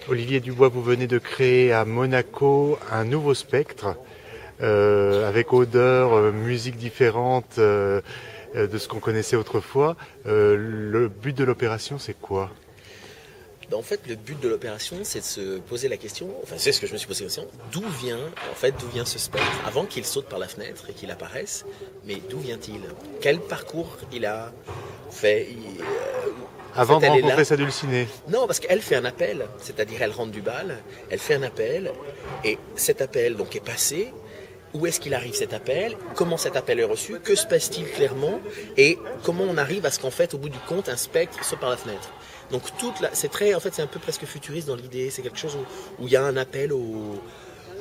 Olivier Dubois, vous venez de créer à Monaco un nouveau spectre avec odeur, musique différente de ce qu'on connaissait autrefois. Le but de l'opération, c'est quoi? En fait, le but de l'opération, c'est de se poser la question, enfin c'est ce que je me suis posé la question, d'où vient ce spectre avant qu'il saute par la fenêtre et qu'il apparaisse, mais d'où vient-il? Quel parcours il a fait? Avant de rencontrer sa dulcinée. Non, parce qu'elle fait un appel, c'est-à-dire elle rentre du bal, elle fait un appel, et cet appel donc est passé. Où est-ce qu'il arrive cet appel? Comment cet appel est reçu? Que se passe-t-il clairement? Et comment on arrive à ce qu'en fait, au bout du compte, un spectre saute par la fenêtre? Donc c'est un peu presque futuriste dans l'idée. C'est quelque chose où il y a un appel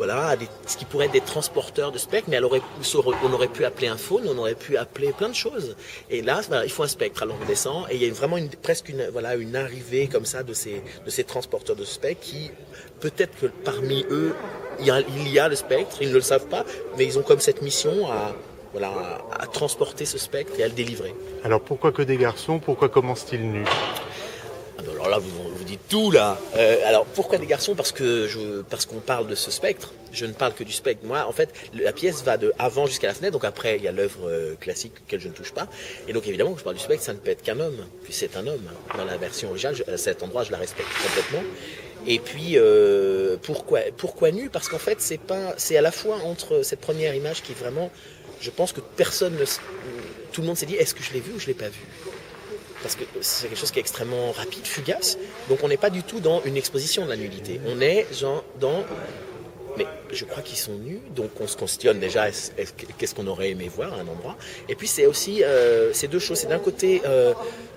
à ce qui pourrait être des transporteurs de spectres, mais on aurait pu appeler un faune, on aurait pu appeler plein de choses. Et là, il faut un spectre. Alors on descend et il y a vraiment une arrivée comme ça de ces transporteurs de spectres qui, peut-être que parmi eux, il y a le spectre, ils ne le savent pas, mais ils ont comme cette mission à transporter ce spectre et à le délivrer. Alors pourquoi que des garçons? Pourquoi commence-t-il nu? Alors là, vous dites tout là. Alors pourquoi des garçons? Parce qu'on parle de ce spectre. Je ne parle que du spectre. Moi, en fait, la pièce va de avant jusqu'à la fenêtre. Donc après, il y a l'œuvre classique auquel je ne touche pas. Et donc évidemment, quand je parle du spectre, ça ne peut être qu'un homme. Puis c'est un homme. Dans la version originale, à cet endroit, je la respecte complètement. Et puis pourquoi nu? Parce qu'en fait, c'est à la fois entre cette première image qui est vraiment, je pense que tout le monde s'est dit, est-ce que je l'ai vu ou je l'ai pas vu? Parce que c'est quelque chose qui est extrêmement rapide, fugace. Donc on n'est pas du tout dans une exposition de la nudité. On est dans... Mais je crois qu'ils sont nus, donc on se questionne déjà qu'est-ce qu'on aurait aimé voir à un endroit. Et puis c'est aussi ces deux choses. C'est d'un côté,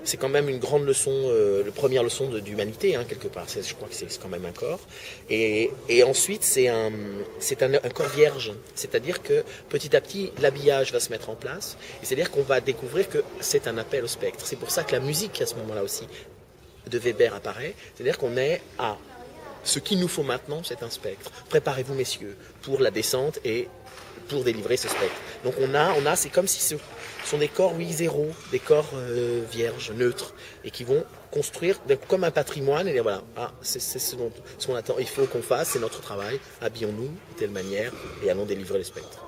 c'est quand même une grande leçon, la première leçon d'humanité, quelque part. Je crois que c'est quand même un corps. Et ensuite, c'est un corps vierge. C'est-à-dire que petit à petit, l'habillage va se mettre en place. Et c'est-à-dire qu'on va découvrir que c'est un appel au spectre. C'est pour ça que la musique, à ce moment-là aussi, de Weber apparaît. C'est-à-dire qu'on est à... Ce qu'il nous faut maintenant, c'est un spectre. Préparez-vous, messieurs, pour la descente et pour délivrer ce spectre. Donc c'est comme si ce sont des corps, zéro, des corps vierges, neutres, et qui vont construire comme un patrimoine, et dire voilà, c'est ce qu'on attend, il faut qu'on fasse, c'est notre travail, habillons-nous de telle manière, et allons délivrer le spectre.